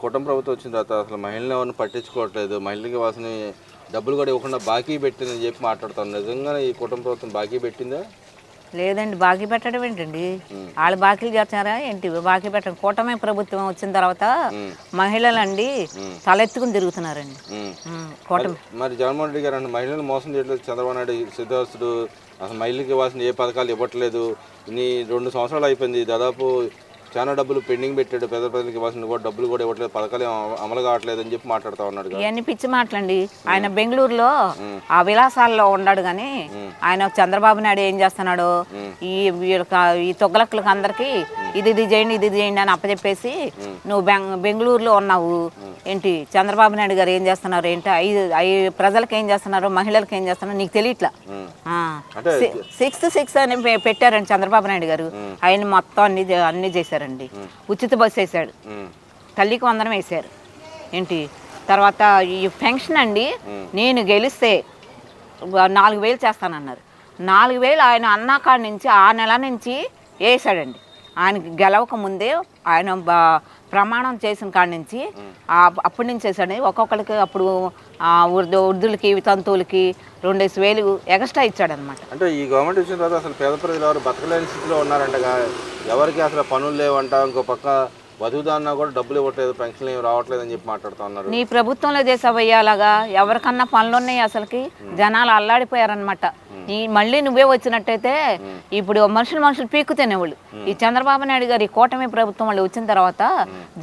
కుటుంబ ప్రభుత్వం వచ్చిన తర్వాత అసలు మహిళలను ఎవరిని పట్టించుకోవట్లేదు, మహిళలకి వాసిన డబ్బులు కూడా ఇవ్వకుండా బాకీ పెట్టిందని చెప్పి మాట్లాడుతాను. నిజంగానే ఈ కుటుంబ ప్రభుత్వం బాకీ పెట్టిందా? లేదండి, బాకీ పెట్టడం ఏంటండి? వాళ్ళు బాకీలు చేస్తున్నారా ఏంటి? బాకీ పెట్టడం. కూటమి ప్రభుత్వం వచ్చిన తర్వాత మహిళలండి తలెత్తుకుని తిరుగుతున్నారండి. కూటమి మరి జగన్మోహన్ రెడ్డి గారు అంటే మహిళలు మోసం చేయట్లేదు, చంద్రబాబు నాయుడు సిద్ధాస్తుడు అసలు మహిళలకి ఇవ్వాల్సిన ఏ పథకాలు ఇవ్వట్లేదు, ఇన్ని 2 సంవత్సరాలు అయిపోయింది, దాదాపు చాలా డబ్బులు పెండింగ్ పెట్టాడు, పేద ప్రజలకు ఇవ్వాల్సిన కూడా డబ్బులు కూడా ఇవ్వట్లేదు, పథకాలు అమలు కావట్లేదు అని చెప్పి మాట్లాడుతూ ఉన్నాడు. ఇవన్నీ పిచ్చి మాటలండి. ఆయన బెంగళూరులో ఆ విలాసాల్లో ఉన్నాడు కానీ ఆయన చంద్రబాబు నాయుడు ఏం చేస్తున్నాడు, ఈ తొగ్గలక్కలకు అందరికి ఇది చేయండి ఇది చేయండి అని అప్పచెప్పేసి నువ్వు బెంగళూరులో ఉన్నావు ఏంటి, చంద్రబాబు నాయుడు గారు ఏం చేస్తున్నారు ఏంటి, ప్రజలకు ఏం చేస్తున్నారు, మహిళలకు ఏం చేస్తున్నారు నీకు తెలియట్లా. 6 అని పెట్టారండి చంద్రబాబు నాయుడు గారు. ఆయన మొత్తం అన్ని చేశారండి. ఉచిత బస్సు వేసాడు, తల్లికి వందనం వేశారు ఏంటి. తర్వాత ఈ పెన్షన్ అండి, నేను గెలిస్తే 4,000 చేస్తానన్నారు. 4,000 ఆయన అన్నాకాడి నుంచి ఆ నెల నుంచి వేసాడండి. ఆయనకి గెలవక ముందే ఆయన ప్రమాణం చేసిన కాడి నుంచి అప్పటి నుంచి వేసాడు. ఒక్కొక్కరికి అప్పుడు వృద్ధులకి వితంతువులకి 2,000 ఎక్స్ట్రా ఇచ్చాడనమాట. అంటే ఈ గవర్నమెంట్ వచ్చిన తర్వాత అసలు పేద ప్రజలు ఎవరు బతకలేని స్థితిలో ఉన్నారంటగా, ఎవరికి అసలు పనులు లేవంట, ఇంకో పక్క వధుదాన్నా కూడా డబ్బులు ఇవ్వట్లేదు, పెన్షన్ ఏమి రావట్లేదు అని చెప్పి మాట్లాడుతూ ఉన్నారు. నీ ప్రభుత్వంలో చేసావయ్యాలాగా ఎవరికన్నా పనులు ఉన్నాయి, అసలుకి జనాలు అల్లాడిపోయారనమాట. మళ్ళీ నువ్వే వచ్చినట్టయితే ఇప్పుడు మనుషులు పీక్కు తినేవాళ్ళు. ఈ చంద్రబాబు నాయుడు గారు ఈ కూటమి ప్రభుత్వం వాళ్ళు వచ్చిన తర్వాత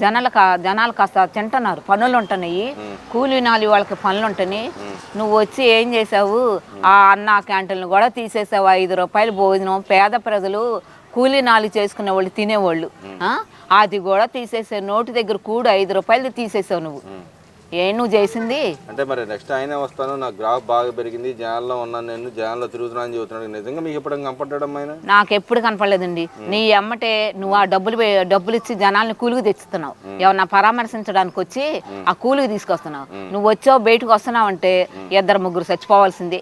జనాలు కాస్త తింటున్నారు, పనులు ఉంటున్నాయి, కూలీ నాలి వాళ్ళకి పనులు ఉంటున్నాయి. నువ్వు వచ్చి ఏం చేసావు, ఆ అన్న క్యాంటీన్లు కూడా తీసేసావు. 5 రూపాయలు భోజనం, పేద ప్రజలు కూలీ నాలి చేసుకునే వాళ్ళు తినేవాళ్ళు, అది కూడా తీసేసావు. నోటి దగ్గర కూడా 5 రూపాయలు తీసేసావు. నువ్వు చేసింది అంటే మరి నెక్స్ట్ ఆయనే వస్తాను, నాకు గ్రాఫ్ బాగా పెరిగింది, జనాల్లో ఉన్నాను, నేను జనాల్లో తిరుగుతున్నాను అని చెబుతున్నాడు. నిజంగా మీకు ఎప్పుడు కనపడడం ఆయన? నాకు ఎప్పుడు కనపడలేదండి. నీ అమ్మటే నువ్వు ఆ డబ్బులు ఇచ్చి జనాల్ని కూలికి తెచ్చుతున్నావు. ఏమన్నా పరామర్శించడానికి వచ్చి ఆ కూలికి తీసుకొస్తున్నావు. నువ్వు వచ్చావు బయటకు వస్తున్నావు అంటే 2-3 చచ్చిపోవాల్సిందే.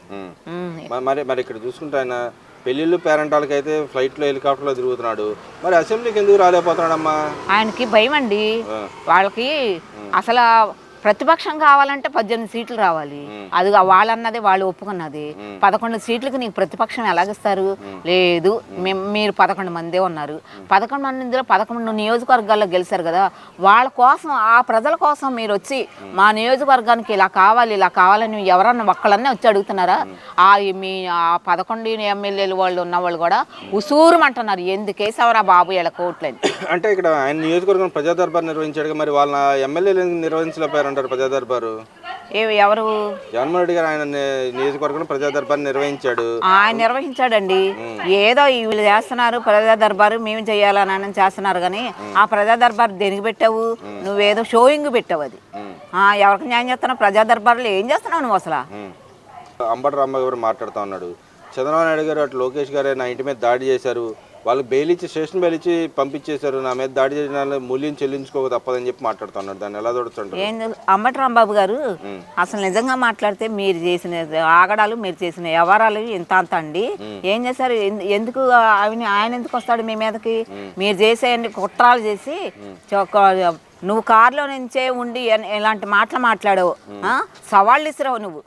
మరి ఇక్కడ చూసుకుంటే ఆయన పెళ్ళిళ్ళు పేరెంటాలకి అయితే ఫ్లైట్లో హెలికాప్టర్లో తిరుగుతున్నాడు, మరి అసెంబ్లీకి ఎందుకు రాలేకపోతున్నాడమ్మా? ఆయనకి భయం అండి. వాళ్ళకి అసలు ప్రతిపక్షం కావాలంటే 18 సీట్లు రావాలి. అది వాళ్ళన్నది వాళ్ళు ఒప్పుకున్నది. 11 సీట్లకు నీకు ప్రతిపక్షం ఎలాగిస్తారు? లేదు, మీరు 11 మందే ఉన్నారు. 11 మందిలో 11 నియోజకవర్గాల్లో గెలిచారు కదా, వాళ్ళ కోసం ఆ ప్రజల కోసం మీరు వచ్చి మా నియోజకవర్గానికి ఇలా కావాలని ఎవరన్నా ఒక్కళ్ళన్నీ వచ్చి అడుగుతున్నారా? మీ 11 ఎమ్మెల్యేలు వాళ్ళు ఉన్న వాళ్ళు కూడా ఉసూరుమంటున్నారు, ఎందుకేసావరా బాబు ఇలా కోట్లని. అంటే ఇక్కడ ఆయన నియోజకవర్గం ప్రజా దర్బార్ నిర్వహించాడు, మరి వాళ్ళ ఎమ్మెల్యేలు నిర్వహించలేపారు అంటారు ప్రజా దర్బారు? ఎవరు? జగన్మోహన్ రెడ్డి గారు ఆయన నియోజకవర్గం ప్రజా దర్బార్ నిర్వహించాడు. ఆయన నిర్వహించాడండి. ఏదో వీళ్ళు చేస్తున్నారు ప్రజా దర్బారు, మేము చేయాలని చేస్తున్నారు కానీ ఆ ప్రజా దర్బార్ దేనికి పెట్టావు? నువ్వేదో షోయింగ్ పెట్టావు. అది ఎవరికి న్యాయం చేస్తున్నావు? ప్రజా దర్బార్లో ఏం చేస్తున్నావు నువ్వు అసలు? అంబటి రాంబాబు గారు మాట్లాడుతూ ఉన్నాడు, చంద్రబాబు నాయుడు గారు అటు లోకేష్ గారు నా ఇంటి మీద దాడి చేశారు, వాళ్ళు బెయిల్ ఇచ్చి స్టేషన్ బెయిల్ ఇచ్చి పంపించేశారు, నా మీద దాడి చేసిన మూల్యం చెల్లించుకోక తప్పదని చెప్పి మాట్లాడుతున్నాడు. దాన్ని ఎలా చూడొచ్చు? అంబటి రాంబాబు గారు అసలు నిజంగా మాట్లాడితే మీరు చేసిన ఆగడాలు, మీరు చేసిన వ్యవహారాలు ఇంత అంత అండి. ఏం చేశారు? ఎందుకు ఆయన ఎందుకు వస్తాడు మీ మీదకి? మీరు చేసే కుట్రాలు చేసి నువ్వు కారులో నుంచే ఉండి ఇలాంటి మాటలు మాట్లాడావు, సవాళ్ళు ఇసిరావు. నువ్వు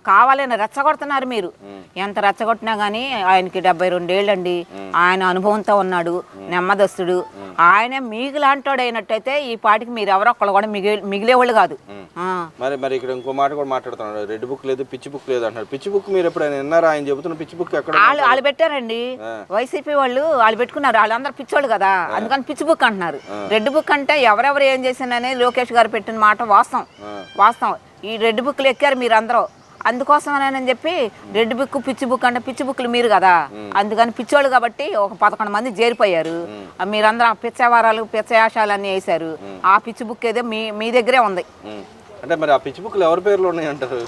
కావాలని రెచ్చగొడుతున్నారు మీరు. ఎంత రెచ్చగొట్టినా కానీ ఆయనకి 72 ఏళ్ళండి. ఆయన అనుభవంతో ఉన్నాడు, నెమ్మదస్తుడు. ఆయన మీకు లాంటోడు అయినట్టయితే ఈ పాటికి మీరు ఎవరొక్కళ్ళు కూడా మిగిలేవాళ్ళు కాదు. మరి ఇక్కడ ఇంకో మాట కూడా మాట్లాడుతున్నాడు, రెడ్ బుక్ లేదు, పిచ్చి బుక్ లేదు అంటారు. పిచ్చి బుక్ మీరు ఎప్పుడైనా విన్నారా? ఆయన చెబుతున్న పిచ్చి బుక్ ఎక్కడ? వాళ్ళు పెట్టారండి, వైసీపీ వాళ్ళు పెట్టుకున్నారు. వాళ్ళందరూ పిచ్చోళ్ళు కదా, అందుకని పిచ్చి బుక్ అంటున్నారు. రెడ్ బుక్ అంటే ఎవరెవరు ఏం చేసిందని లోకేష్ గారు పెట్టిన మాట వాస్తవం. ఈ రెడ్ బుక్లు ఎక్కారు మీరు అందరూ, అందుకోసమని చెప్పి రెడ్ బుక్ పిచ్చి బుక్ అంటే పిచ్చి బుక్లు మీరు కదా, అందుకని పిచ్చోళ్ళు కాబట్టి ఒక 11 మంది చేరిపోయారు. మీరందరూ పిచ్చవారాలు పిచ్చయాశాలు అన్నీ వేశారు. ఆ పిచ్చి బుక్ ఏదో మీ దగ్గరే ఉంది. అంటే మరి ఆ పిచ్చి బుక్లు ఎవరి పేర్లు ఉన్నాయంటారు?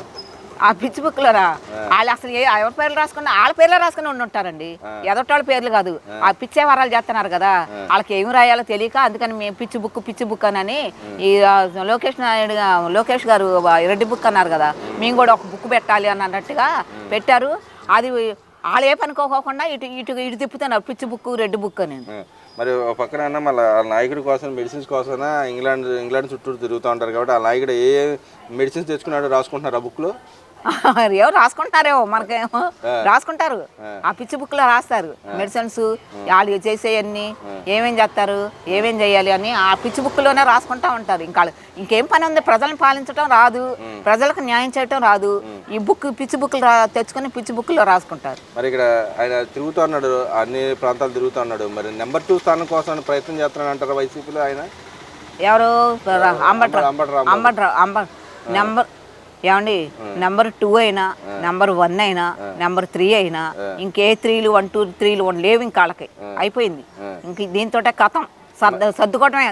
ఆ పిచ్చి బుక్లరా వాళ్ళు అసలు ఎవరి పేర్లు రాసుకున్నా వాళ్ళ పేర్లే రాసుకుని ఉంటారండి, ఎదొట్టాళ్ళ పేర్లు కాదు. ఆ పిచ్చే వరాలు చేస్తున్నారు కదా, వాళ్ళకి ఏమి రాయాలో తెలియక అందుకని మేము పిచ్చి బుక్ అని ఈ లోకేష్ గారు రెడ్డి బుక్ అన్నారు కదా, మేము కూడా ఒక బుక్ పెట్టాలి అని అన్నట్టుగా పెట్టారు. అది వాళ్ళు ఏ పనుకోకుండా ఇటు తిప్పుతున్నారు పిచ్చి బుక్ రెడ్ బుక్ అని. మరి ఒక పక్కన మళ్ళీ ఆ నాయకుడి కోసం మెడిసిన్స్ కోసమైనా ఇంగ్లాండ్ చుట్టూ తిరుగుతూ ఉంటారు కాబట్టి ఆ నాయకుడు ఏ మెడిసిన్స్ తెచ్చుకున్నాడు రాసుకుంటున్నారు ఆ బుక్లో. ఎవరు రాసుకుంటారేమో మనకేమో రాసుకుంటారు, ఆ పిచ్చి బుక్లో రాస్తారు మెడిసిన్స్ వాళ్ళు చేసేవన్నీ ఏమేం చేస్తారు ఏమేం చేయాలి అని ఆ పిచ్చి బుక్లోనే రాసుకుంటా ఉంటారు. ఇంకేం పని ఉంది, ప్రజలను పాలించడం రాదు, ప్రజలకు న్యాయం చేయటం రాదు, ఈ పిచ్చి బుక్లు తెచ్చుకొని పిచ్చి బుక్లో రాసుకుంటారు. మరి ఇక్కడ ఆయన తిరుగుతూ ఉన్నాడు, అన్ని ప్రాంతాలు తిరుగుతూ ఉన్నాడు, మరి నెంబర్ 2 స్థానం కోసం ప్రయత్నం చేస్తున్నాడు అంటారు వైసీపీలో ఆయన. ఎవరు నెంబర్ ఏమండి నెంబర్ 2 అయినా నెంబర్ 1 అయినా నెంబర్ 3 అయినా ఇంకే 3లు 1 2 3లు లేవు ఇంకా వాళ్ళకి అయిపోయింది. ఇంక దీంతో కథం సర్దుకోవటమే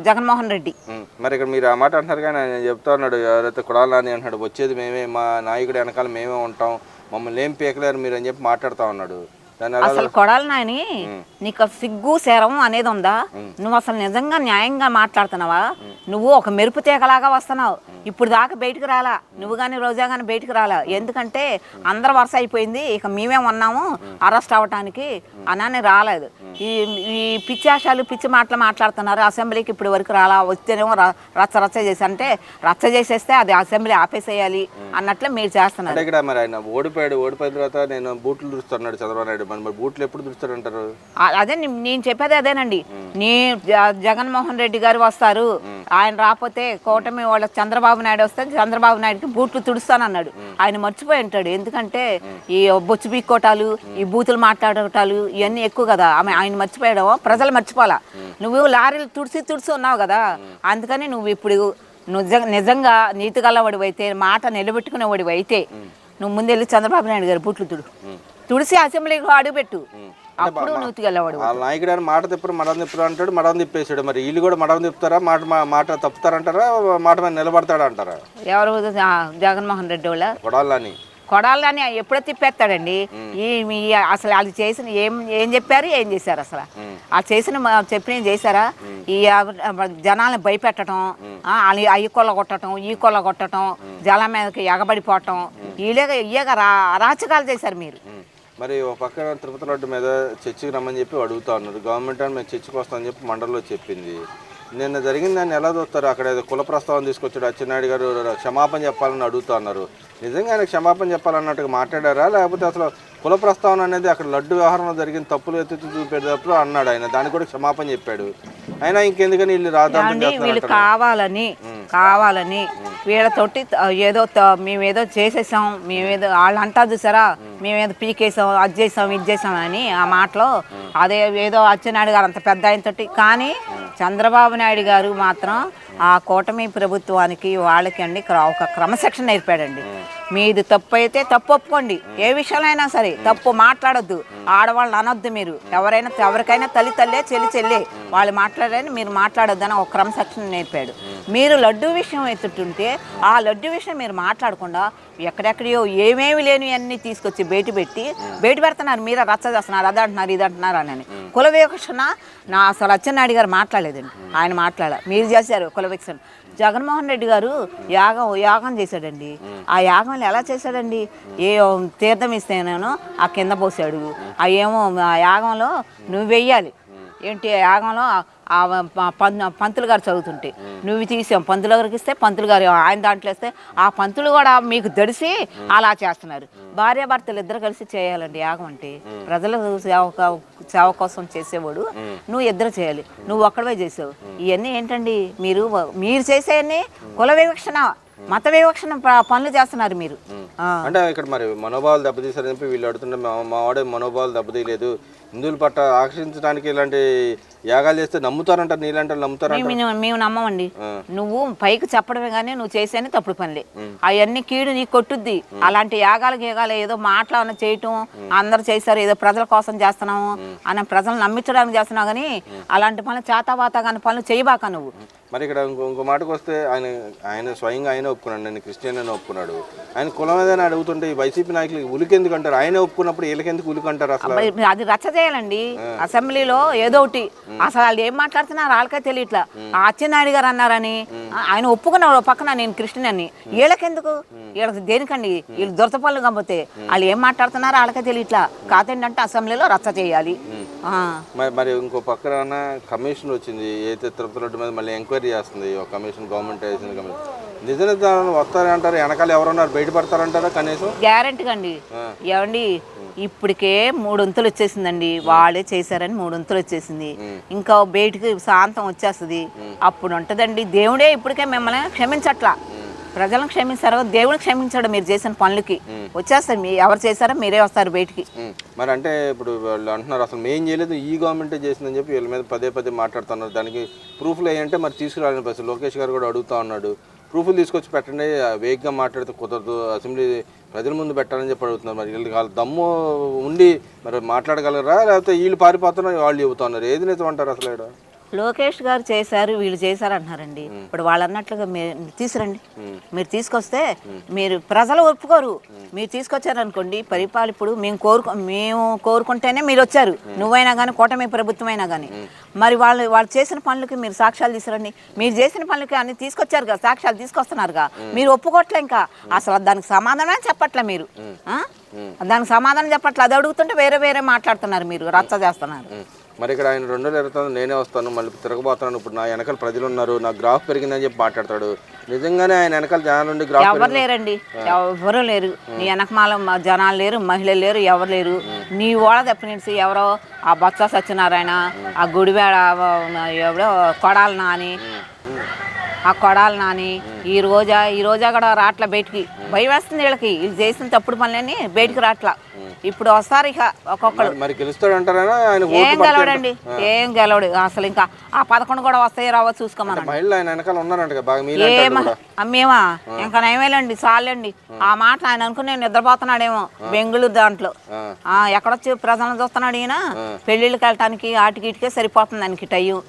జగన్మోహన్ రెడ్డి. మరి ఇక్కడ మీరు ఆ మాట అంటున్నారు కానీ ఆయన చెప్తా ఉన్నాడు, ఎవరైతే కుడాలని అంటున్నాడు, వచ్చేది మేమే, మా నాయకుడి వెనకాల మేమే ఉంటాం, మమ్మల్ని ఏం పీకలేరు మీరు అని చెప్పి మాట్లాడుతూ ఉన్నాడు. అసలు కొడాలి నాని నీకు సిగ్గు శరం అనేది ఉందా? నువ్వు అసలు నిజంగా న్యాయంగా మాట్లాడుతున్నావా? నువ్వు ఒక మెరుపు తీగలాగా వస్తున్నావు. ఇప్పుడు దాకా బయటకు రాలా, నువ్వు కానీ రోజా కానీ బయటకు రాలా. ఎందుకంటే అందరు వరుస అయిపోయింది, ఇక మేమే ఉన్నాము అరెస్ట్ అవ్వటానికి అని రాలేదు. ఈ పిచ్చి ఆశాలు పిచ్చి మాటలు మాట్లాడుతున్నారు. అసెంబ్లీకి ఇప్పుడు వరకు రాలా, వస్తేనేమో రచ్చ చేసి అంటే రచ్చ చేసేస్తే అది అసెంబ్లీ ఆపేసేయాలి అన్నట్లు మీరు చేస్తున్నారు. ఇక్కడ మరి ఆయన ఓడిపోయిన తర్వాత నేను బూట్లు దురుస్తున్నాడు చంద్రబాబు నాయుడు, మరి బూట్లు ఎప్పుడు దురుస్తారంటారు? అదే నేను చెప్పేది అదేనండి. జగన్మోహన్ రెడ్డి గారు వస్తారు, ఆయన రాకపోతే కూటమి వాళ్ళ చంద్రబాబు నాయుడు వస్తే చంద్రబాబు నాయుడుకి బూట్లు తుడుస్తానన్నాడు. ఆయన మర్చిపోయి ఉంటాడు, ఎందుకంటే ఈ బొచ్చు పీక్కోటాలు ఈ బూతులు మాట్లాడటాలు ఇవన్నీ ఎక్కువ కదా. ఆయన మర్చిపోయాడు, ప్రజలు మర్చిపోవాలా. నువ్వు లారీలు తుడిసి ఉన్నావు కదా, అందుకని నువ్వు ఇప్పుడు నిజంగా నీతి గలవాడివి అయితే, మాట నిలబెట్టుకునేవాడివి అయితే నువ్వు ముందెళ్ళి చంద్రబాబు నాయుడు గారు బూట్లు తుడిసి అసెంబ్లీకి అడుగుపెట్టు, అప్పుడు నీతి గలవాడు. నాయకుడు అని మాట తిప్పరు మడం తిప్పరు అంటాడు, మడం తిప్పేసాడు. మరి వీళ్ళు కూడా మడం తిప్పుతారా, మాట తప్పుతారంటారా, మాట మీద నిలబడతాడా అంటారా? ఎవరు జగన్మోహన్ రెడ్డి వాళ్ళ కొడాలని ఎప్పుడో తిప్పేస్తాడండి. అసలు వాళ్ళు చేసిన ఏం చెప్పారు ఏం చేశారు? అసలు ఆ చెప్పిన చేశారా? ఈ జనాల్ని భయపెట్టడం, అవి కొట్టడం ఈ కొట్టడం, జలం మీదకి ఎగబడిపోవటం, ఇయ్యగా అరాచకాలు చేశారు మీరు. మరి ఒక పక్కన తిరుపతి రోడ్డు మీద చర్చికి రమ్మని చెప్పి అడుగుతా ఉన్నారు. గవర్నమెంట్ అని మేము చర్చికి వస్తామని చెప్పి మండలిలో చెప్పింది. నిన్న జరిగిన దాన్ని ఎలా చూస్తారు? అక్కడ కుల ప్రస్తావన తీసుకొచ్చాడు అచ్చెన్నాయుడు గారు, క్షమాపణ చెప్పాలని అడుగుతా ఉన్నారు. నిజంగా ఆయన క్షమాపణ చెప్పాలన్నట్టుగా మాట్లాడారా, లేకపోతే అసలు కుల ప్రస్తావన అనేది అక్కడ లడ్డు వ్యవహారంలో జరిగిన తప్పులు ఎత్తి చూపేటప్పుడు అన్నాడు ఆయన, దానికి కూడా క్షమాపణ చెప్పాడు. అయినా ఇంకెందుకని వీళ్ళు వీళ్ళు కావాలని వీళ్ళతోటి ఏదో మేమేదో చేసేసాం, మేమేదో వాళ్ళు అంటారు చూసారా, మేమేదో పీకేసాం, అది చేసాం ఇది చేసాం అని ఆ మాటలో అదే ఏదో అచ్చెన్నాయుడు గారు అంత పెద్ద ఆయనతోటి. కానీ చంద్రబాబు నాయుడు గారు మాత్రం ఆ కూటమి ప్రభుత్వానికి వాళ్ళకి అండి ఒక క్రమశిక్షణ నేర్పాడండి. మీది తప్పు అయితే తప్పు ఒప్పుకోండి, ఏ విషయంలో అయినా సరే తప్పు మాట్లాడొద్దు, ఆడవాళ్ళని అనొద్దు. మీరు ఎవరికైనా తల్లే చెల్లే వాళ్ళు మాట్లాడారని మీరు మాట్లాడొద్దు అని ఒక క్రమశిక్షణ నేర్పాడు. మీరు లడ్డు విషయం ఎత్తుంటే ఆ లడ్డు విషయం మీరు మాట్లాడకుండా ఎక్కడెక్కడో ఏమేమి లేని అన్నీ తీసుకొచ్చి బయట పెడుతున్నారు. మీరే రచ్చ చేస్తున్నారు, అది అంటున్నారు ఇది అంటున్నారు అని. కుల వివక్షణ అసలు అచ్చెన్నాయుడు గారు మాట్లాడలేదండి, ఆయన మీరు చేశారు కుల వివక్షణ. జగన్మోహన్ రెడ్డి గారు యాగం చేశాడండి. ఆ యాగంలో ఎలా చేశాడండి? ఏ తీర్థం ఇస్తేనేనో ఆ కింద పోసాడు. ఏమో ఆ యాగంలో నువ్వు వెయ్యాలి ఏంటి, యాగంలో పంతులు గారు చదువుతుంటే నువ్వు తీసాం, పంతులు గారికి ఇస్తే పంతులు గారు ఆయన దాంట్లో ఇస్తే ఆ పంతులు కూడా మీకు దడిసి అలా చేస్తున్నారు. భార్యాభర్తలు ఇద్దరు కలిసి చేయాలండి యాగం అంటే. ప్రజల సేవ కోసం చేసేవాడు నువ్వు ఇద్దరు చేయాలి, నువ్వు ఒక్కడవే చేసావు. ఇవన్నీ ఏంటండి మీరు చేసేవన్నీ కుల వివక్షణ మత వివక్షణ పనులు చేస్తున్నారు మీరు. అంటే ఇక్కడ మరి మనోభావాలు దెబ్బతీసారని చెప్పి వీళ్ళు అడుగుతుంటే మా వాడే మనోభావాలు దెబ్బతీయలేదు, హిందువుల పట్ల ఆకర్షించడానికి ఇలాంటి యాగాలు చేస్తే నమ్ముతారంటారు, నీళ్ళంటారు నమ్ముతారు? మేము నమ్మమండి. నువ్వు పైకి చెప్పడమే కానీ నువ్వు చేసేనే తప్పుడు పనులే. అవన్నీ కీడు నీకు కొట్టుద్ది. అలాంటి యాగాలు ఏదో మాట్లాడడం చేయటం, అందరు చేశారు ఏదో ప్రజల కోసం చేస్తున్నాము అని ప్రజలు నమ్మించడానికి చేస్తున్నావు, కానీ అలాంటి పనులు చేతావాత కానీ పనులు చేయబాక నువ్వు. మరి ఇక్కడ ఇంకో మాటకు వస్తే ఆయన స్వయంగా ఆయన ఒప్పుకున్నాడు, నేను క్రిస్టియన్ అని ఒప్పుకున్నాడు. ఆయన కులం ఏదైనా అడుగుతుంటే ఈ వైసీపీ నాయకులకి ఉలికెందుకు అంటారు? ఆయన ఒప్పుకున్నప్పుడు వీళ్ళకెందుకు ఉలికి అంటారు? అసలు అది రచ్చ చేయాలండి అసెంబ్లీలో ఏదో ఒకటి. అసలు వాళ్ళు ఏం మాట్లాడుతున్నారు వాళ్ళకే తెలియట్లా. అచ్చెన్నాయుడు గారు అన్నారని ఆయన ఒప్పుకున్నారు పక్కన నేను క్రిస్టియన్ అని. వీళ్ళకెందుకు? వీళ్ళకి దేనికండి? వీళ్ళు దొరత పనులు కాకపోతే వాళ్ళు ఏం మాట్లాడుతున్నారో వాళ్ళకే తెలియట్లా. కాదంటే అసెంబ్లీలో రచ్చ చేయాలి, ఆ. మరి ఇంకో పక్కన కమిషన్ వచ్చింది, అయితే తిరుపతి రోడ్డు మీద మళ్ళీ ఎంక్వైరీ చేస్తుంది ఒక కమిషన్, గవర్నమెంట్ వేసింది కమిషన్. నిజంగా వస్తారంటారు, వెనకాల ఎవరున్నారు బయటపడతారంటారా కనీసం? గ్యారెంటీ అండి. ఏమండి ఇప్పటికే 3 వంతులు వచ్చేసిందండి, వాళ్ళే చేశారని 3 వంతులు వచ్చేసింది. ఇంకా బయటికి శాంతం వచ్చేస్తుంది, అప్పుడు ఉంటుందండి. దేవుడే ఇప్పటికే మిమ్మల్ని క్షమించట్లా, ప్రజలను క్షమించారు, దేవుడు క్షమించాడు మీరు చేసిన పనులకి. వచ్చేస్తారు, మీ ఎవరు చేశారో మీరే వస్తారు బయటికి. మరి అంటే ఇప్పుడు వాళ్ళు అంటున్నారు అసలు మేం చేయలేదు, ఈ గవర్నమెంటే చేసిందని చెప్పి వీళ్ళ మీద పదే మాట్లాడుతున్నారు. దానికి ప్రూఫ్లు ఏంటంటే మరి తీసుకురాలని పరిస్థితి. లోకేష్ గారు కూడా అడుగుతా ఉన్నాడు, ప్రూఫ్లు తీసుకొచ్చి పెట్టండి, వేగంగా మాట్లాడితే కుదరదు, అసెంబ్లీ ప్రజల ముందు పెట్టాలని చెప్పి అడుగుతున్నారు. మరి వీళ్ళకి వాళ్ళ దమ్ము ఉండి మరి మాట్లాడగలరా, లేకపోతే వీళ్ళు పారిపోతున్నారు వాళ్ళు చెబుతున్నారు, ఏది నిజం అంటారు అసలు? ఇక్కడ లోకేష్ గారు చేశారు, వీళ్ళు చేశారు అంటున్నారండి. ఇప్పుడు వాళ్ళు అన్నట్లుగా మీరు తీసుకురండి, మీరు తీసుకొస్తే మీరు ప్రజలు ఒప్పుకోరు. మీరు తీసుకొచ్చారనుకోండి పరిపాలన, ఇప్పుడు మేము కోరుకుంటేనే మీరు వచ్చారు, నువ్వైనా కానీ కూటమి ప్రభుత్వం అయినా కానీ. మరి వాళ్ళు చేసిన పనులకి మీరు సాక్ష్యాలు తీసుకురండి. మీరు చేసిన పనులకి అన్ని తీసుకొచ్చారు కదా, సాక్ష్యాలు తీసుకొస్తున్నారుగా, మీరు ఒప్పుకోవట్లే. ఇంకా అసలు దానికి సమాధానమే చెప్పట్లే మీరు, దానికి సమాధానం చెప్పట్లే. అది అడుగుతుంటే వేరే మాట్లాడుతున్నారు, మీరు రచ్చ చేస్తున్నారు. మరి ఇక్కడ ఆయన 2020 నేనే వస్తాను, మళ్ళీ తిరగబోతున్నాను, ఇప్పుడు నా వెనకాల ప్రజలు ఉన్నారు, నా గ్రాఫ్ పెరిగిందని చెప్పి మాట్లాడతాడు. నిజంగానే ఆయన వెనకాల జనాలు ఉండి గ్రాఫ్ ఎవరు లేరండి, ఎవరు లేరు. నీ వెనకమాల జనాలు లేరు, మహిళలు లేరు, ఎవరు లేరు. నీ ఓడ తప్పినిసి ఎవరో ఆ బొత్స సత్యనారాయణ, ఆ గుడివేడ ఎవడో కొడాలి నాని, ఆ కొడాలి నాని ఈ రోజా కూడా రాట్ల బయటికి. భయం వేస్తుంది వీళ్ళకి, వీళ్ళు చేసిన తప్పుడు పనులని బయటికి రాట్లా. ఇప్పుడు వస్తారు ఇక ఒక్కొక్కరు. మరి గెలుస్తాడంటారా? ఏం గెలవడండి, ఏం గెలవడు అసలు. ఇంకా ఆ 11 కూడా వస్తాయి రావో చూసుకోమని. మహిళలు ఆయన వెనకాల ఉన్నారంట. మేమా ఇంకా నయమేలండి, చాలండి. ఆ మాట ఆయన అనుకుని నేను నిద్రపోతున్నాడేమో బెంగళూరు దాంట్లో. ఎక్కడొచ్చి ప్రజలను చూస్తున్నాడు ఈయన. పెళ్ళిళ్ళకి వెళ్ళటానికి ఆటికి ఇటుకే సరిపోతుంది ఆయనకి టైం.